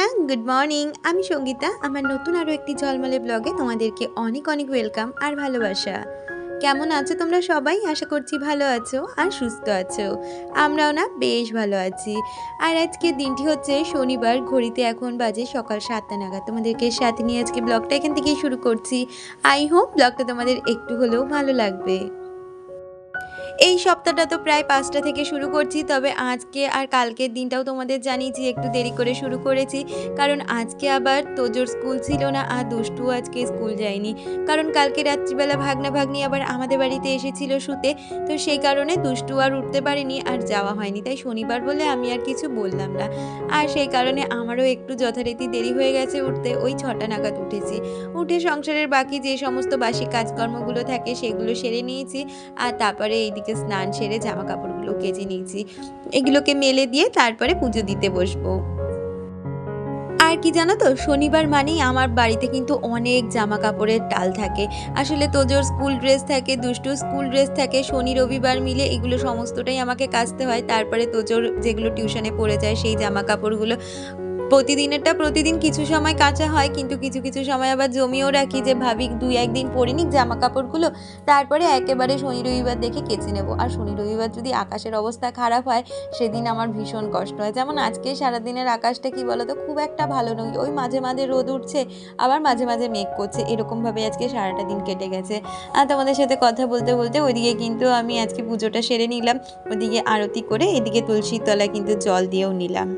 Good morning आमी संगीता आमार नतून आरो एकटी झलमले ब्लगे तोमादेरके अनेक अनेक वेलकाम और भालोबासा। केमन आछो तोमरा सबाई? आशा करछि भालो आछो और सुस्थ आछो। आमराओ ना बेश भालो आछि। और आजके दिनटी होच्छे शनिवार, घड़िते एखन बाजे सकाल 7टा नागाद। तोमादेरके साथे निये आजके ब्लगटा एखान थेकेई शुरू करछि। आई होप ब्लगटा तोमादेर एकटु हलेओ भालो लागबे। এই সপ্তাহটা তো প্রায় 5টা থেকে শুরু করছি, তবে আজকে আর কালকের দিনটাও তোমাদের জানিয়েছি একটু দেরি করে শুরু করেছি, কারণ আজকে আবার তোজোর স্কুল ছিল না আর দুষ্টু আজকে স্কুল যায়নি, কারণ কালকে রাত্রিবেলা ভাগনা ভাগ্নি আবার আমাদের বাড়িতে এসেছিল শুতে, তো সেই কারণে দুষ্টু আর উঠতে পারেনি আর যাওয়া হয়নি, তাই শনিবার বলে আমি আর কিছু বললাম না। আর সেই কারণে আমারও একটু যথারীতি দেরি হয়ে গেছে উঠতে, ওই 6টা নাগাদ উঠেছি। উঠে সংসারের বাকি যে সমস্ত বাসি কাজকর্মগুলো থাকে সেগুলো সেরে নিয়েছি, আর তারপরে এইদিকে স্নান সেরে জামা কাপড়গুলো কেচে নিয়েছি, এগুলোকে মেলে দিয়ে তারপরে পুজো দিতে বসবো। আর কি জানো তো, শনিবার মানেই আমার বাড়িতে কিন্তু অনেক জামা কাপড়ের টাল থাকে। আসলে তোজোর স্কুল ড্রেস থাকে, দুষ্টু স্কুল ড্রেস থাকে, শনি রবিবার মিলে এগুলো সমস্তটাই আমাকে কাচতে হয়। তারপরে তোজোর যেগুলো টিউশনে পড়ে যায় সেই জামা কাপড়গুলো প্রতিদিনেরটা প্রতিদিন কিছু সময় কাচা হয়, কিন্তু কিছু কিছু সময় আবার জমিয়েও রাখি যে ভাবি 2-1 দিন পরে নিক জামা কাপড়গুলো, তারপরে একেবারে শনি রবিবার দেখে কেচে নেব। আর শনি রবিবার যদি আকাশের অবস্থা খারাপ হয় সেদিন আমার ভীষণ কষ্ট হয়। যেমন আজকে সারাদিনের আকাশটা কি বলতো, খুব একটা ভালো নয়, ওই মাঝে মাঝে রোদ উঠছে আবার মাঝে মাঝে মেঘ করছে, এরকমভাবে আজকে সারাটা দিন কেটে গেছে। আর তোমাদের সাথে কথা বলতে বলতে ওইদিকে কিন্তু আমি আজকে পুজোটা সেরে নিলাম, ওইদিকে আরতি করে এদিকে তুলসীর তলায় কিন্তু জল দিয়েও নিলাম।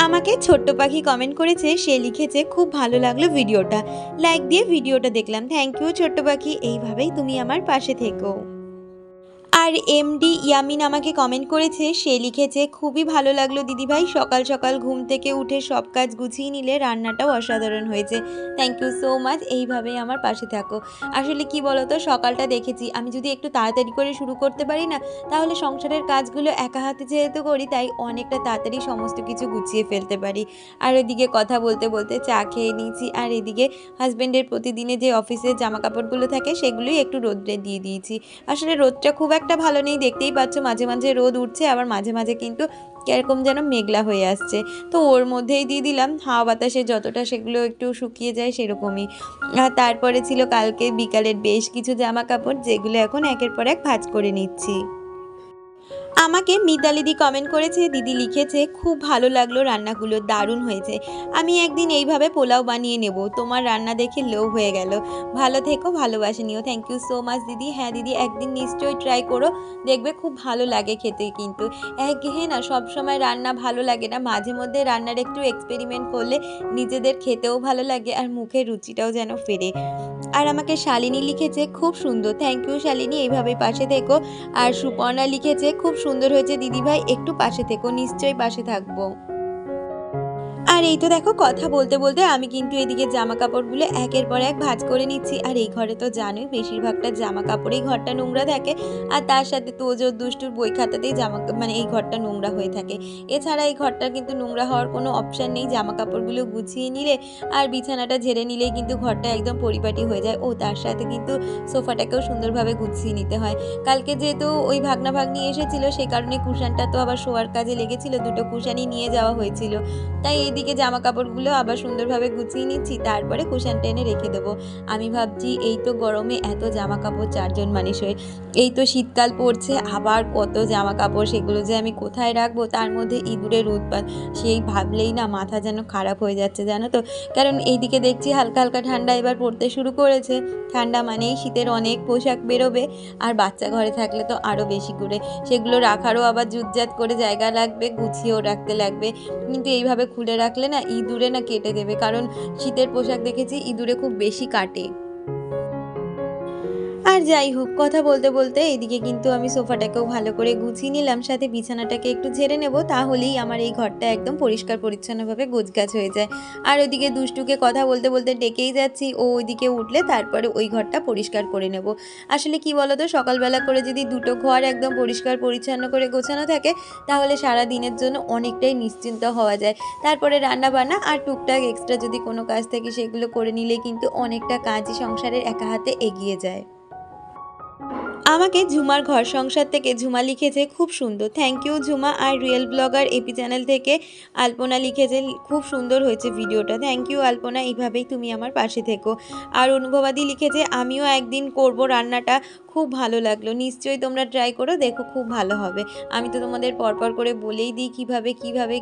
আমাকে ছোট্ট পাখি কমেন্ট করেছে, সে লিখেছে খুব ভালো লাগলো ভিডিওটা, লাইক দিয়ে ভিডিওটা দেখলাম। থ্যাংক ইউ ছোট্ট পাখি, এইভাবেই তুমি আমার পাশে থেকো। আর এমডি ইয়ামিন আমাকে কমেন্ট করেছে, সে লিখেছে খুবই ভালো লাগলো দিদিভাই, সকাল সকাল ঘুম থেকে উঠে সব কাজ গুছিয়ে নিলে, রান্নাটাও অসাধারণ হয়েছে। থ্যাংক ইউ সো মাচ, এইভাবেই আমার পাশে থাকো। আসলে কি বলতো, সকালটা দেখেছি আমি যদি একটু তাড়াতাড়ি করে শুরু করতে পারি না, তাহলে সংসারের কাজগুলো একা হাতে যেহেতু করি তাই অনেকটা তাড়াতাড়ি সমস্ত কিছু গুছিয়ে ফেলতে পারি। আর এদিকে কথা বলতে বলতে চা খেয়ে নিয়েছি, আর এদিকে হাজব্যান্ডের প্রতিদিনে যে অফিসের জামা কাপড়গুলো থাকে সেগুলোই একটু রোদ্রে দিয়ে দিয়েছি। আসলে রোদটা খুব একটা ভালো নেই, দেখতেই পাচ্ছ মাঝে মাঝে রোদ উঠছে আবার মাঝে মাঝে কিন্তু কিরকম যেন মেঘলা হয়ে আসছে, তো ওর মধ্যেই দিয়ে দিলাম, হাওয়া বাতাসে যতটা সেগুলো একটু শুকিয়ে যায় সেরকমই। আর তারপরে ছিল কালকে বিকালের বেশ কিছু জামা কাপড়, যেগুলো এখন একের পর এক ভাঁজ করে নিচ্ছি। আমাকে মিতালিদি কমেন্ট করেছে, দিদি লিখেছে খুব ভালো লাগলো, রান্নাগুলো দারুণ হয়েছে, আমি একদিন এইভাবে পোলাও বানিয়ে নেব, তোমার রান্না দেখে লোভ হয়ে গেল, ভালো থেকো, ভালোবাসে নিও। থ্যাংক ইউ সো মাচ দিদি। হ্যাঁ দিদি, একদিন নিশ্চয়ই ট্রাই করো, দেখবে খুব ভালো লাগে খেতে। কিন্তু একঘেয়ে না সবসময় রান্না ভালো লাগে না, মাঝে মধ্যে রান্নার একটু এক্সপেরিমেন্ট করলে নিজেদের খেতেও ভালো লাগে আর মুখের রুচিটাও যেন ফেরে। আর আমাকে শালিনী লিখেছে খুব সুন্দর, থ্যাংক ইউ শালিনী, এইভাবে পাশে থেকো। আর সুপর্ণা লিখেছে খুব সুন্দর হয়েছে দিদিভাই, একটু পাশে থেকো, নিশ্চয়ই পাশে থাকবো। আর এই তো দেখো কথা বলতে বলতে আমি কিন্তু এদিকে জামা কাপড়গুলো একের পর এক ভাঁজ করে নিচ্ছি। আর এই ঘরে তো জানোই বেশিরভাগটা জামা কাপড়েই ঘরটা নোংরা থাকে, আর তার সাথে তোজোর দুষ্টুর বই খাতাতেই এই ঘরটা নোংরা হয়ে থাকে। এছাড়া এই ঘরটা কিন্তু নোংরা হওয়ার কোনো অপশান নেই, জামা কাপড়গুলো গুছিয়ে নিলে আর বিছানাটা ঝেড়ে নিলেই কিন্তু ঘরটা একদম পরিপাটি হয়ে যায়। ও তার সাথে কিন্তু সোফাটাকেও সুন্দরভাবে গুছিয়ে নিতে হয়। কালকে যেহেতু ওই ভাগনা ভাগ্নি এসেছিল সেই কারণে কুশানটা তো আবার শোয়ার কাজে লেগেছিল, 2টো কুশানই নিয়ে যাওয়া হয়েছিল, তাই এইদিকে জামা কাপড়গুলো আবার সুন্দরভাবে গুছিয়ে নিচ্ছি, তারপরে কুশান টেনে রেখে দেবো। আমি ভাবছি এই তো গরমে এত জামা কাপড় 4জন মানুষ হয়ে, এই তো শীতকাল পড়ছে আবার কত জামা কাপড়, সেগুলো যে আমি কোথায় রাখবো, তার মধ্যে ইঁদুরের উৎপাত, সেই ভাবলেই না মাথা যেন খারাপ হয়ে যাচ্ছে জানো তো। কারণ এইদিকে দেখছি হালকা হালকা ঠান্ডা এবার পড়তে শুরু করেছে, ঠান্ডা মানেই শীতের অনেক পোশাক বেরোবে, আর বাচ্চা ঘরে থাকলে তো আরও বেশি করে সেগুলো রাখারও আবার জুতজাত করে জায়গা লাগবে, গুছিয়েও রাখতে লাগবে। কিন্তু এইভাবে খুলে রাখলে না ইঁদুরে না কেটে দেবে, কারণ শীতের পোশাক দেখেছি ইঁদুরে খুব বেশি কাটে। আর যাই হোক কথা বলতে বলতে এদিকে কিন্তু আমি সোফাটাকেও ভালো করে গুছিয়ে নিলাম, সাথে বিছানাটাকে একটু ঝেড়ে নেব, তাহলেই আমার এই ঘরটা একদম পরিষ্কার পরিচ্ছন্নভাবে গোছগাছ হয়ে যায়। আর ওইদিকে দুষ্টুকে কথা বলতে বলতে ডেকেই যাচ্ছি, ও ওইদিকে উঠলে তারপরে ওই ঘরটা পরিষ্কার করে নেব। আসলে কি বলতো, সকালবেলা করে যদি 2টো ঘর একদম পরিষ্কার পরিচ্ছন্ন করে গোছানো থাকে তাহলে সারা দিনের জন্য অনেকটাই নিশ্চিন্ত হওয়া যায়। তারপরে রান্না বান্না আর টুকটাক এক্সট্রা যদি কোনো কাজ থাকে সেগুলো করে নিলে কিন্তু অনেকটা কাজই সংসারের একা হাতে এগিয়ে যায়। আমাকে ঝুমার ঘর সংসার থেকে ঝুমা লিখেছে খুব সুন্দর, থ্যাংক ইউ ঝুমা। আর রিয়েল ব্লগার এপি চ্যানেল থেকে আলপনা লিখেছে খুব সুন্দর হয়েছে ভিডিওটা, থ্যাংক ইউ আলপনা, এইভাবেই তুমি আমার পাশে থেকো। আর অনুভবাদি লিখেছে আমিও একদিন করব রান্নাটা, খুব ভালো লাগলো, নিশ্চয়ই তোমরা ট্রাই করো, দেখো খুব ভালো হবে। আমি তো তোমাদের পরপর করে বলেই দিই কিভাবে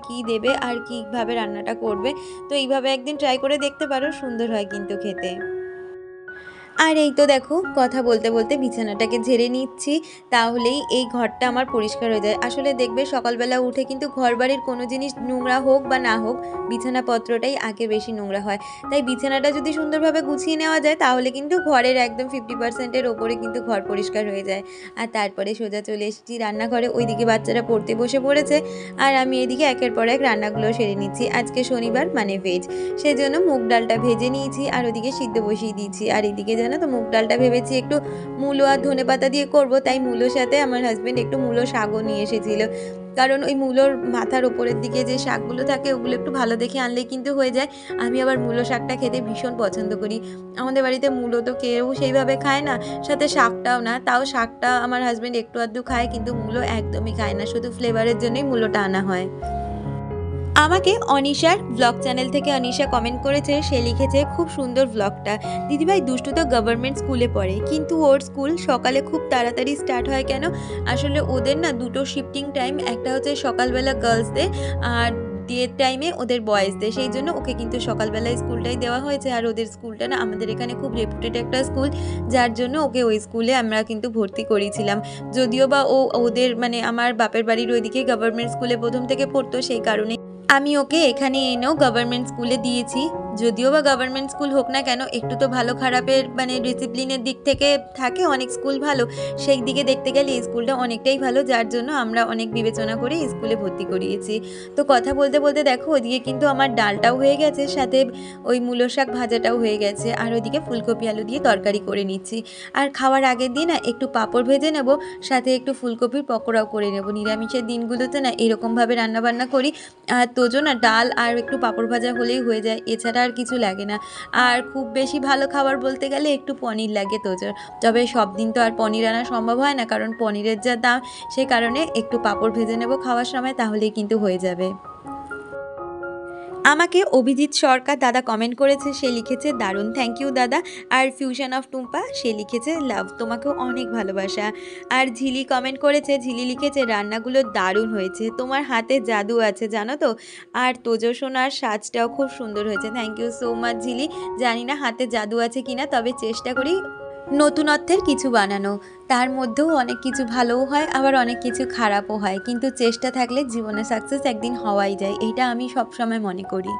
কি দেবে আর কীভাবে রান্নাটা করবে, তো এইভাবে একদিন ট্রাই করে দেখতে পারো, সুন্দর হয় কিন্তু খেতে। আর এই তো দেখো কথা বলতে বলতে বিছানাটাকে ঝেড়ে নিচ্ছি, তাহলেই এই ঘরটা আমার পরিষ্কার হয়ে যায়। আসলে দেখবে সকালবেলা উঠে কিন্তু ঘর বাড়ির কোনো জিনিস নোংরা হোক বা না হোক, বিছানাপত্রটাই আগে বেশি নোংরা হয়। তাই বিছানাটা যদি সুন্দরভাবে গুছিয়ে নেওয়া যায় তাহলে কিন্তু ঘরের একদম 50%-এর ওপরে কিন্তু ঘর পরিষ্কার হয়ে যায়। আর তারপরে সোজা চলে এসেছি রান্নাঘরে, ওইদিকে বাচ্চারা পড়তে বসে পড়েছে আর আমি এদিকে একের পর এক রান্নাগুলো সেরে নিচ্ছি। আজকে শনিবার মানে ভেজ, সেজন্য মুগ ডালটা ভেজে নিয়েছি আর ওদিকে সিদ্ধ বসিয়ে দিয়েছি। আর এদিকে জানো তো মুগ ডালটা ভেবেছি একটু মূলো আর ধনেপাতা দিয়ে করব, তাই মূলোর সাথে আমার হাজব্যান্ড একটু মূলো শাকও নিয়ে এসেছিল, কারণ ওই মূলোর মাথার ওপরের দিকে যে শাকগুলো থাকে ওগুলো একটু ভালো দেখে আনলেই কিন্তু হয়ে যায়। আমি আবার মূলো শাকটা খেতে ভীষণ পছন্দ করি, আমাদের বাড়িতে মূলো তো কেউ সেইভাবে খায় না, সাথে শাকটাও না, তাও শাকটা আমার হাজব্যান্ড একটু আধটু খায় কিন্তু মূলো একদমই খায় না, শুধু ফ্লেভারের জন্যই মূলোটা আনা হয়। আমাকে অনিশার ব্লগ চ্যানেল থেকে অনিশা কমেন্ট করেছে, সে লিখেছে খুব সুন্দর ব্লগটা, দিদিভাই দুষ্টু তো গভর্নমেন্ট স্কুলে পড়ে কিন্তু ওর স্কুল সকালে খুব তাড়াতাড়ি স্টার্ট হয় কেন? আসলে ওদের না দুটো শিফটিং টাইম, একটা হচ্ছে সকালবেলা গার্লসদের আর ডে টাইমে ওদের বয়েজদের, সেই জন্য ওকে কিন্তু সকালবেলায় স্কুলটাই দেওয়া হয়েছে। আর ওদের স্কুলটা না আমাদের এখানে খুব রেপুটেড একটা স্কুল, যার জন্য ওকে ওই স্কুলে আমরা কিন্তু ভর্তি করিয়েছিলাম। যদিও বা ওদের মানে আমার বাপের বাড়ির ওইদিকে গভর্নমেন্ট স্কুলে প্রথম থেকে পড়তো, সেই কারণে আমি ওকে এখানে এনেও গভর্নমেন্ট স্কুলে দিয়েছি। যদিও বা গভর্নমেন্ট স্কুল হোক না কেন, একটু তো ভালো খারাপের মানে ডিসিপ্লিনের দিক থেকে থাকে, অনেক স্কুল ভালো, সেই দিকে দেখতে গেলে এই স্কুলটা অনেকটাই ভালো, যার জন্য আমরা অনেক বিবেচনা করে এই স্কুলে ভর্তি করিয়েছি। তো কথা বলতে বলতে দেখো ওদিকে কিন্তু আমার ডালটাও হয়ে গেছে, সাথে ওই মূলো শাক ভাজাটাও হয়ে গেছে, আর ওইদিকে ফুলকপি আলু দিয়ে তরকারি করে নিচ্ছি। আর খাওয়ার আগের দিন না একটু পাঁপড় ভেজে নেব, সাথে একটু ফুলকপির পকোড়াও করে নেব। নিরামিষের দিনগুলোতে না এরকমভাবে রান্নাবান্না করি, আর তোজো না ডাল আর একটু পাঁপড় ভাজা হলেই হয়ে যায়, এছাড়া আর কিছু লাগে না। আর খুব বেশি ভালো খাবার বলতে গেলে একটু পনির লাগে তোজোর, তবে সব দিন তো আর পনির আনা সম্ভব হয় না, কারণ পনিরের যা দাম, সে কারণে একটু পাঁপড় ভেজে নেব খাওয়ার সময়, তাহলেই কিন্তু হয়ে যাবে। আমাকে অভিজিৎ সরকার দাদা কমেন্ট করেছে, সে লিখেছে দারুণ, থ্যাংক ইউ দাদা। আর ফিউশন অফ টুম্পা, সে লিখেছে লাভ, তোমাকেও অনেক ভালোবাসা। আর ঝিলি কমেন্ট করেছে, ঝিলি লিখেছে রান্নাগুলো দারুণ হয়েছে, তোমার হাতে জাদু আছে জানো তো। আর তোজো সোনার সাজটাও খুব সুন্দর হয়েছে, থ্যাংক ইউ সো মাচ ঝিলি। জানি না হাতে জাদু আছে কিনা, তবে চেষ্টা করি নতুনত্বের কিছু বানানো, তার মধ্যেও অনেক কিছু ভালোও হয় আবার অনেক কিছু খারাপও হয়, কিন্তু চেষ্টা থাকলে জীবনে সাকসেস একদিন হওয়াই যায়, এইটা আমি সবসময় মনে করি।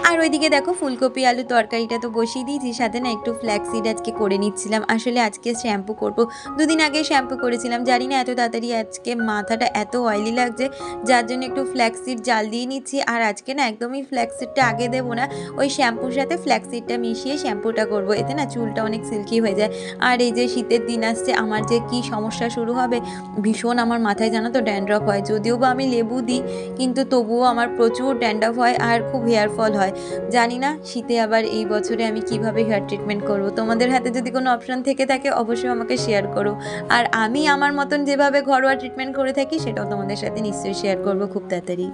আর ওইদিকে দেখো ফুলকপি আলু তরকারিটা তো বসিয়ে দিয়েছি, সাথে না একটু ফ্ল্যাক্সিড আজকে করে নিচ্ছিলাম। আসলে আজকে শ্যাম্পু করব, দুদিন আগে শ্যাম্পু করেছিলাম, জানি না এত তাড়াতাড়ি আজকে মাথাটা এত অয়েলি লাগছে, যার জন্য একটু ফ্ল্যাক্সিড জাল দিয়ে নিচ্ছি। আর আজকে না একদমই ফ্ল্যাক্সিডটা আগে দেবো না, ওই শ্যাম্পুর সাথে ফ্ল্যাক্সিডটা মিশিয়ে শ্যাম্পুটা করব, এতে না চুলটা অনেক সিল্কি হয়ে যায়। আর এই যে শীতের দিন আসছে, আমার যে কি সমস্যা শুরু হবে, ভীষণ আমার মাথায় জানো তো ড্যান্ড্রফ হয়, যদিও বা আমি লেবু দিই কিন্তু তবুও আমার প্রচুর ড্যান্ড্রফ হয় আর খুব হেয়ার ফল হয়। জানি না শীতে আবার এই বছরে আমি কিভাবে হেয়ার ট্রিটমেন্ট করব, তোমাদের হাতে যদি কোনো অপশন থেকে থাকে অবশ্যই আমাকে শেয়ার করো। আর আমি আমার মতন যেভাবে ঘরোয়া ট্রিটমেন্ট করে থাকি সেটাও তোমাদের সাথে নিশ্চয়ই শেয়ার করব খুব তাড়াতাড়ি।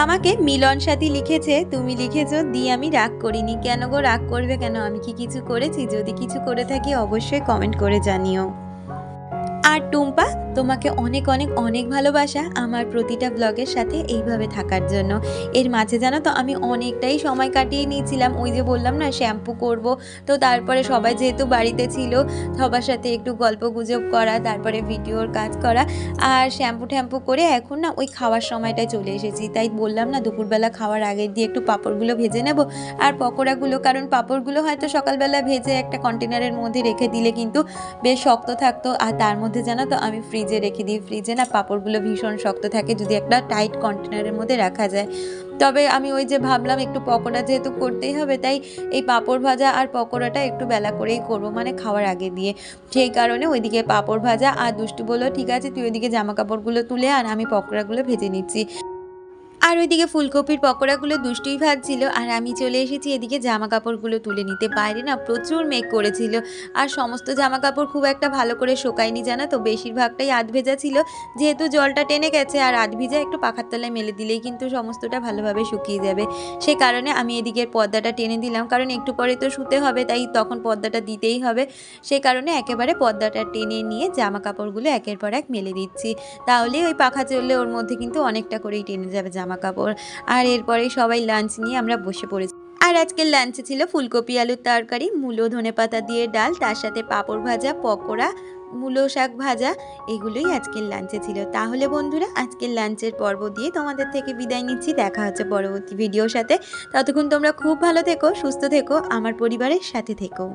আমাকে মিলন সাথী লিখেছে, তুমি লিখেছো দি আমি রাগ করিনি, কেন গো রাগ করবে কেন, আমি কি কিছু করেছি? যদি কিছু করে থাকি অবশ্যই কমেন্ট করে জানিও। আর টুম্পা, তোমাকে অনেক অনেক অনেক ভালোবাসা আমার প্রতিটা ব্লগের সাথে এইভাবে থাকার জন্য। এর মাঝে জানো তো আমি অনেকটাই সময় কাটিয়ে নিয়েছিলাম, ওই যে বললাম না শ্যাম্পু করব, তো তারপরে সবাই যেহেতু বাড়িতে ছিল সবার সাথে একটু গল্প গুজব করা, তারপরে ভিডিওর কাজ করা, আর শ্যাম্পু ট্যাম্পু করে এখন না ওই খাওয়ার সময়টায় চলে এসেছি। তাই বললাম না দুপুরবেলা খাওয়ার আগে দিয়ে একটু পাঁপড়গুলো ভেজে নেব আর পকোড়াগুলো, কারণ পাঁপড়গুলো হয়তো সকালবেলা ভেজে একটা কন্টেনারের মধ্যে রেখে দিলে কিন্তু বেশ শক্ত থাকতো, আর তার মধ্যে জানো তো আমি ফ্রিজে রেখে দিই, ফ্রিজে না পাঁপড়গুলো ভীষণ শক্ত থাকে যদি একটা টাইট কন্টেনারের মধ্যে রাখা যায়। তবে আমি ওই যে ভাবলাম একটু পকোড়া যেহেতু করতেই হবে, তাই এই পাঁপড় ভাজা আর পকোড়াটা একটু বেলা করেই করব, মানে খাওয়ার আগে দিয়ে, সেই কারণে ওইদিকে পাঁপড় ভাজা। আর দুষ্টু বললো ঠিক আছে তুই ওইদিকে জামা কাপড়গুলো তুলে আর আমি পকোড়াগুলো ভেজে নিচ্ছি। আর ওইদিকে ফুলকপির পকোড়াগুলো দুষ্টুই ভাজছিল, আর আমি চলে এসেছি এদিকে জামা কাপড়গুলো তুলে নিতে। বাইরে না প্রচুর মেঘ করেছিল, আর সমস্ত জামা কাপড় খুব একটা ভালো করে শোকায়নি জানো তো, বেশিরভাগটাই আধ ভেজা ছিল। যেহেতু জলটা টেনে গেছে, আর আধ ভিজা একটু পাখার তলায় মেলে দিলেই কিন্তু সমস্তটা ভালোভাবে শুকিয়ে যাবে। সে কারণে আমি এদিকের পর্দাটা টেনে দিলাম, কারণ একটু পরে তো শুতে হবে, তাই তখন পর্দাটা দিতেই হবে। সে কারণে একেবারে পর্দাটা টেনে নিয়ে জামা কাপড়গুলো একের পর এক মেলে দিচ্ছি। তাহলে ওই পাখা চললে ওর মধ্যে কিন্তু অনেকটা করেই টেনে যাবে জামা কাপড়। আর এরপরেই সবাই লাঞ্চ নিয়ে আমরা বসে পড়েছি। আর আজকের লাঞ্চে ছিল ফুলকপি আলুর তরকারি, মূলো ধনেপাতা দিয়ে ডাল, তার সাথে পাঁপড় ভাজা, পকোড়া, মূলো শাক ভাজা, এগুলোই আজকের লাঞ্চে ছিল। তাহলে বন্ধুরা, আজকের লাঞ্চের পর্ব দিয়ে তোমাদের থেকে বিদায় নিচ্ছি। দেখা হচ্ছে পরবর্তী ভিডিওর সাথে। ততক্ষণ তোমরা খুব ভালো থেকো, সুস্থ থেকো, আমার পরিবারের সাথে থেকো।